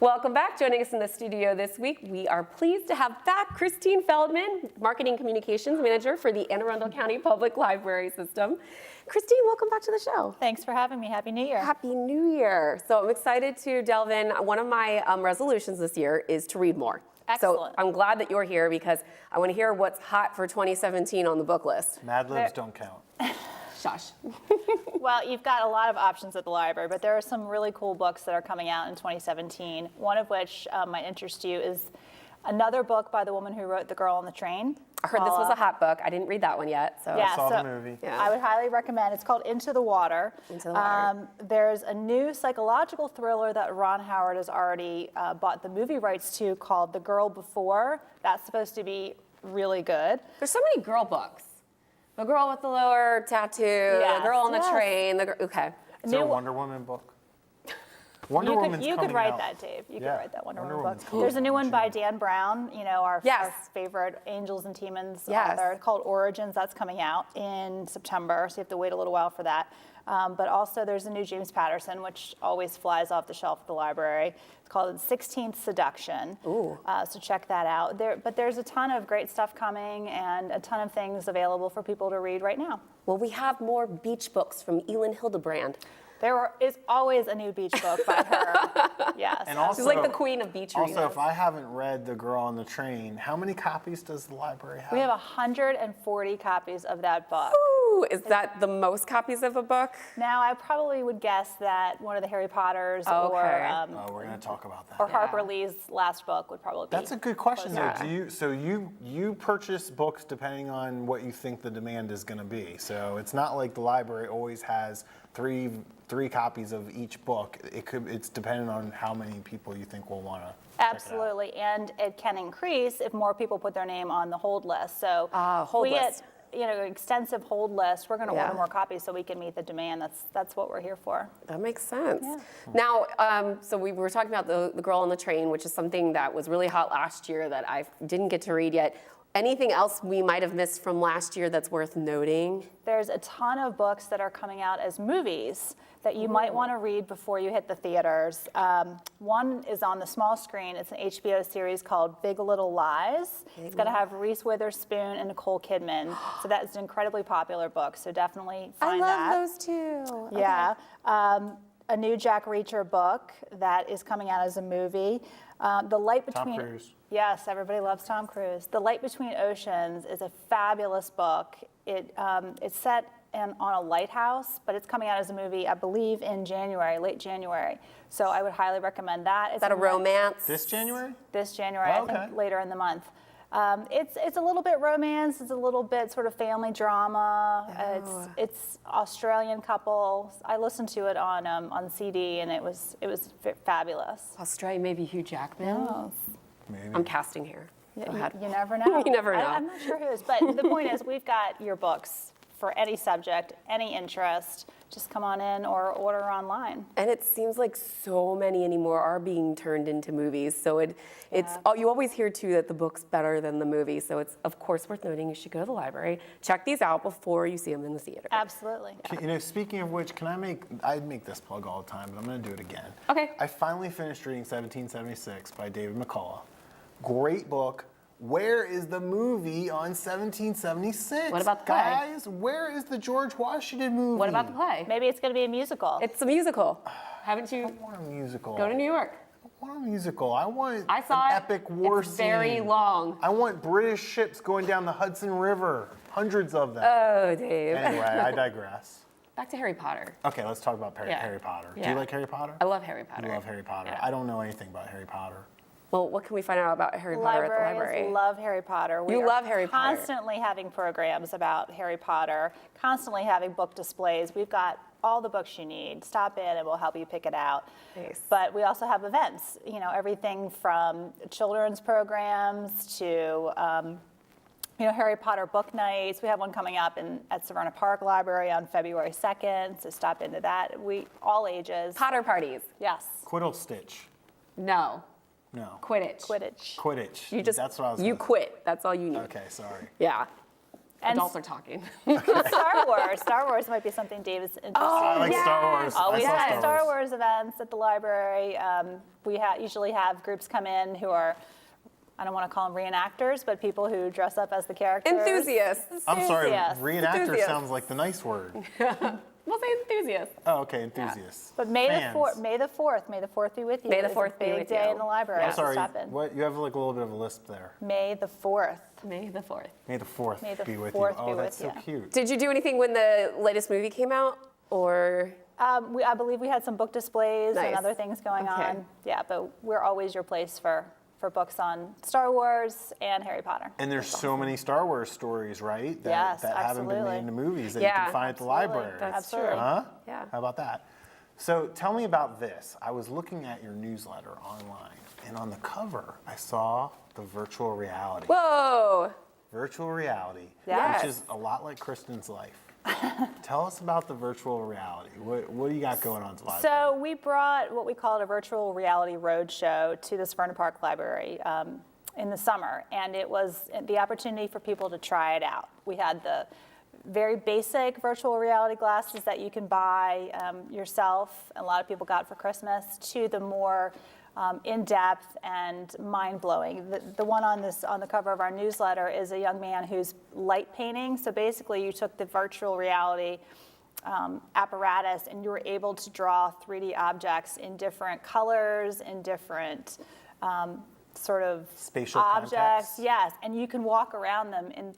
Welcome back. Joining us in the studio this week, we are pleased to have back Christine Feldman, Marketing Communications Manager for the Arundel County Public Library System. Christine, welcome back to the show. Thanks for having me. Happy New Year. Happy New Year. So I'm excited to delve in. One of my resolutions this year is to read more. Excellent. So I'm glad that you're here because I want to hear what's hot for 2017 on the book list. Mad Libs don't count. Shush. Well, you've got a lot of options at the library, but there are some really cool books that are coming out in 2017, one of which might interest you is another book by the woman who wrote The Girl on the Train. I heard this was a hot book. I didn't read that one yet. So. Yeah, I saw the movie. Yeah. I would highly recommend. It's called Into the Water. Into the Water. There's a new psychological thriller that Ron Howard has already bought the movie rights to called The Girl Before. That's supposed to be really good. There's so many girl books. The girl with the lower tattoo, Yes, the girl on the yes. train, okay. Is there a Wonder Woman book? Wonder Woman's you could coming write out. that, Dave. You could Yeah, write that Wonder Wonder Woman Woman's book. cool. There's a new one by Dan Brown, our Yes. favorite Angels and Demons Yes. author called Origins. That's coming out in September, so you have to wait a little while for that. But also there's a new James Patterson, which always flies off the shelf at the library. It's called 16th Seduction. Ooh. So check that out. But there's a ton of great stuff coming and a ton of things available for people to read right now. Well, we have more beach books from Elin Hildebrand. There is always a new beach book by her. Yes. And also, She's like the queen of beach readers. Also, if I haven't read The Girl on the Train, how many copies does the library have? We have 140 copies of that book. Ooh, is that the most copies of a book? Now, I probably would guess that one of the Harry Potters Okay. We're going to talk about that. or Harper Lee's last book would probably be. That's a good question, though. Yeah. You purchase books depending on what you think the demand is going to be. So it's not like the library always has three copies of each book. It's dependent on how many people you think will want to. Absolutely, and it can increase if more people put their name on the hold list. So hold we list. get an extensive hold list. We're going to Yeah. order more copies so we can meet the demand. That's what we're here for. That makes sense. Yeah. Now, so we were talking about the Girl on the Train, which is something that was really hot last year that I didn't get to read yet. Anything else we might have missed from last year that's worth noting? There's a ton of books that are coming out as movies that you might want to read before you hit the theaters. One is on the small screen. It's an HBO series called Big Little Lies. It's going to have Reese Witherspoon and Nicole Kidman. So that's an incredibly popular book. So definitely find that. I love those two. Yeah. A new Jack Reacher book that is coming out as a movie. The Light Between. Tom Cruise. Yes, everybody loves Tom Cruise. The Light Between Oceans is a fabulous book. It's set on a lighthouse, but it's coming out as a movie, I believe, in January, late January. So I would highly recommend that. Is that a romance? This January? This January, Oh, I think okay. later in the month. It's a little bit romance. It's a little bit sort of family drama. Oh. It's Australian couple. I listened to it on CD, and it was fabulous. Australia, maybe Hugh Jackman? Oh. Maybe. I'm casting here. Go ahead. You never know. You never know. I'm not sure who is, but the point is, we've got your books for any subject, any interest. Just come on in or order online. And it seems like so many anymore are being turned into movies. So you always hear too that the book's better than the movie. So it's of course worth noting you should go to the library, check these out before you see them in the theater. Absolutely. Speaking of which, I make this plug all the time, but I'm going to do it again. Okay. I finally finished reading 1776 by David McCullough. Great book. Where is the movie on 1776? What about the play? Guys, where is the George Washington movie? What about the play? Maybe it's going to be a musical. It's a musical. Haven't I you? want a musical. Go to New York. I want a musical. I want I saw an it. epic war It's scene. very long. I want British ships going down the Hudson River. Hundreds of them. Oh, Dave. Anyway, I digress. Back to Harry Potter. Okay, let's talk about Yeah. Harry Potter. Do Yeah. you like Harry Potter? I love Harry Potter. You love Harry Potter. Yeah. I don't know anything about Harry Potter. Well, what can we find out about Harry Potter at the Librarians library? love Harry Potter. We You are love Harry Potter. constantly having programs about Harry Potter, constantly having book displays. We've got all the books you need. Stop in and we'll help you pick it out. Nice. But we also have events, everything from children's programs to Harry Potter book nights. We have one coming up at Severna Park Library on February 2nd, so stop into that. All ages. Potter parties. Yes. Quiddle Stitch. No. No. Quidditch. Quidditch. Quidditch. You just That's what I was you gonna- quit. That's all you need. Okay, sorry. Yeah. And adults are talking. Star Wars might be something David's interested in. I like Star Wars. Always I saw have Star Wars. Wars events at the library. We usually have groups come in who are, I don't want to call them reenactors, but people who dress up as the characters. Enthusiasts. I'm sorry, Enthusiasts. reenactor Enthusiasts. sounds like the nice word. We'll say enthusiasts. Oh, okay, enthusiasts. But May Fans. the 4th, May the 4th be with you. May the It's 4th a be big with day you. in the library. Yeah. I'm sorry, Stop in. what? You have like a little bit of a lisp there. May the 4th. May the 4th. May the 4th May the be with 4th you. Oh, be that's with so you. cute. Did you do anything when the latest movie came out, or? I believe we had some book displays and Nice. other things going Okay. on. Yeah, but we're always your place for books on Star Wars and Harry Potter. And there's so many Star Wars stories, right? That, Yes, that haven't been absolutely. made into movies that you Yeah, can find at the absolutely. library. That's Absolutely. true. Huh? Yeah. How about that? So tell me about this. I was looking at your newsletter online, and on the cover, I saw the virtual reality. Whoa. Virtual reality, Yes. which is a lot like Kristen's life. Tell us about the virtual reality. What do you got going on at the library? So we brought what we called a virtual reality roadshow to the Severna Park Library in the summer, and it was the opportunity for people to try it out. We had the very basic virtual reality glasses that you can buy yourself, and a lot of people got for Christmas, to the more in-depth and mind-blowing. The one on the cover of our newsletter is a young man who's light painting. So basically, you took the virtual reality apparatus and you were able to draw 3D objects in different colors, in different sort of Spatial objects. context? Yes, and you can walk around them in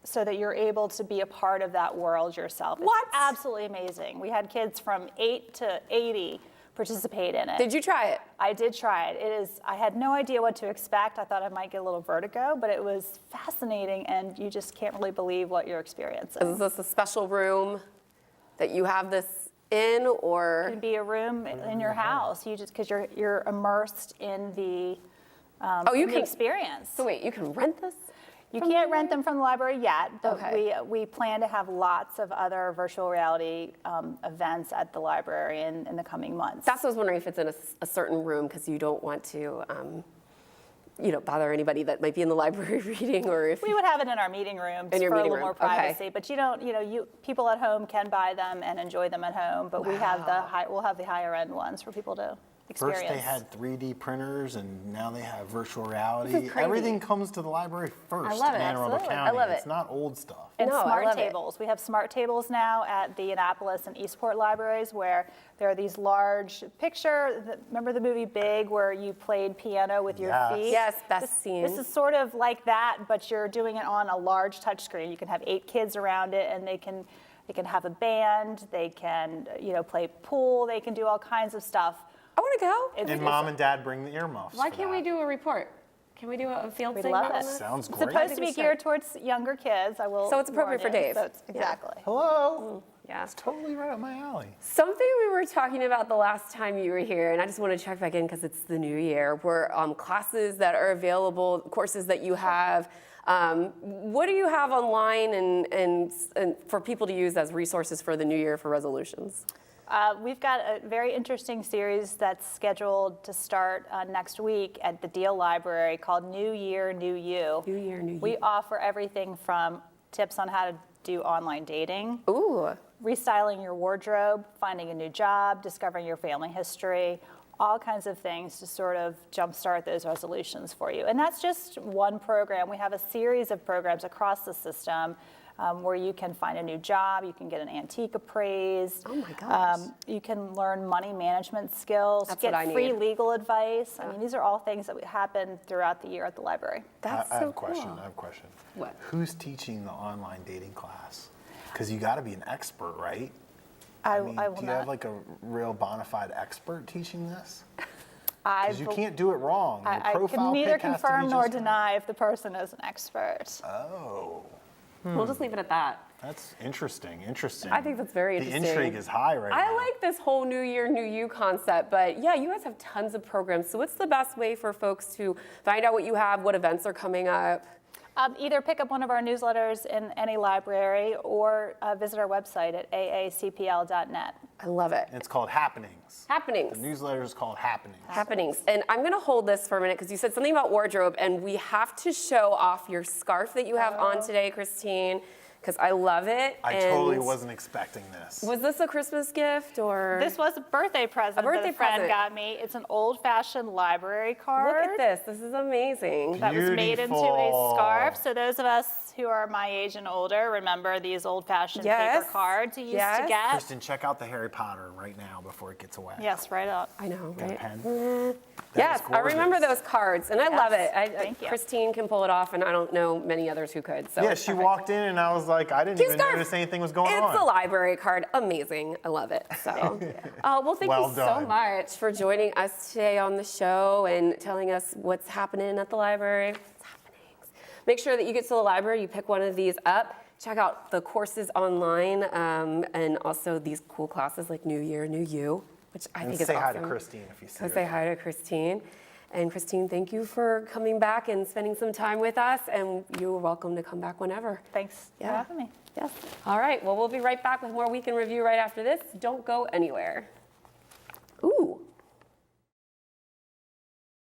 so that you're able to be a part of that world yourself. It's What? absolutely amazing. We had kids from 8 to 80 participate in it. Did you try it? I did try it. I had no idea what to expect. I thought I might get a little vertigo, but it was fascinating, and you just can't really believe what you're experiencing. Is this a special room that you have this in, or? It can be a room in your house. You just because you're immersed in the in the experience. So wait, you can rent this? You can't rent them from the library yet, but Okay. we plan to have lots of other virtual reality events at the library in the coming months. That's what I was wondering, if it's in a certain room, because you don't want to, bother anybody that might be in the library reading, or if. We would have it in our meeting rooms In your for meeting a little room, more okay. privacy, but you don't, people at home can buy them and enjoy them at home, but we'll have the higher end ones for people to experience. First they had 3D printers, and now they have virtual reality. This is crazy. Everything comes to the library first I love in it. Anne Arundel Absolutely. County. I love it. It's not old stuff. And No, I smart love it. tables. We have smart tables now at the Annapolis and Eastport libraries where there are these large remember the movie Big, where you played piano with your Yes. feet? Yes, best scene. This is sort of like that, but you're doing it on a large touchscreen. You can have 8 kids around it, and they can have a band, they can play pool, they can do all kinds of stuff. I want to go. It's- And mom and dad bring the earmuffs. Why for can't we that. do a report? Can we do a field We'd segment love on it. this? Sounds It's great. supposed I to think be we should. geared towards younger kids. I will. So it's appropriate warn for you. Dave. So it's- Yeah. exactly. Hello. Yeah. It's totally right up my alley. Something we were talking about the last time you were here, and I just want to check back in because it's the new year, were classes that are available, courses that you have. What do you have online and for people to use as resources for the new year for resolutions? We've got a very interesting series that's scheduled to start next week at the Deal Library called New Year, New You. New Year, New You. We offer everything from tips on how to do online dating, Ooh. restyling your wardrobe, finding a new job, discovering your family history, all kinds of things to sort of jumpstart those resolutions for you. And that's just one program. We have a series of programs across the system where you can find a new job, you can get an antique appraised. Oh my gosh. You can learn money management skills, That's get what I free need. legal advice. I mean, these are all things that happen throughout the year at the library. That's I so have a question. cool. I have a question. What? Who's teaching the online dating class? Because you got to be an expert, right? I mean, will do you not. have like a real bona fide expert teaching this? I Because you bel- can't do it wrong. Your I profile can neither pic has to be confirm nor just right. deny if the person is an expert. Oh, We'll just leave it at that. that's interesting. Interesting. I think that's very interesting. The intrigue is high right now. I like this whole New Year, New You concept, but yeah, you guys have tons of programs. So what's the best way for folks to find out what you have, what events are coming up? Either pick up one of our newsletters in any library or visit our website at aacpl.net. I love it. And it's called Happenings. Happenings. The newsletter is called Happenings. Happenings. And I'm going to hold this for a minute because you said something about wardrobe, and we have to show off your scarf that you have on today, Christine, because I love it. I totally wasn't expecting this. Was this a Christmas gift or? This was a birthday present birthday that a friend present. got me. It's an old-fashioned library card. Look at this. This is amazing. That was made into a Beautiful. scarf. So those of us who are my age and older remember these old-fashioned Yes. paper cards you used Yes. to get. Kristen, check out the Harry Potter right now before it gets away. Yes, right up. I know, Got a right? pen? That Yes, is I remember gorgeous. those cards, and I Yes, love it. thank you. Christine can pull it off, and I don't know many others who could. So Yeah, it's she perfect. walked in and I was like, I didn't Cute even scarf. notice anything was going on. It's a library card. Amazing. I love it. So, well, thank Well you done. so much for joining us today on the show and telling us what's happening at the library. What's happenings. Make sure that you get to the library, you pick one of these up. Check out the courses online and also these cool classes like New Year, New You, which I And think is say awesome. hi to Christine if you see So her. say hi to Christine. And Christine, thank you for coming back and spending some time with us. And you're welcome to come back whenever. Thanks for Yeah. having me. Yes. All right. Well, we'll be right back with more Week in Review right after this. Don't go anywhere.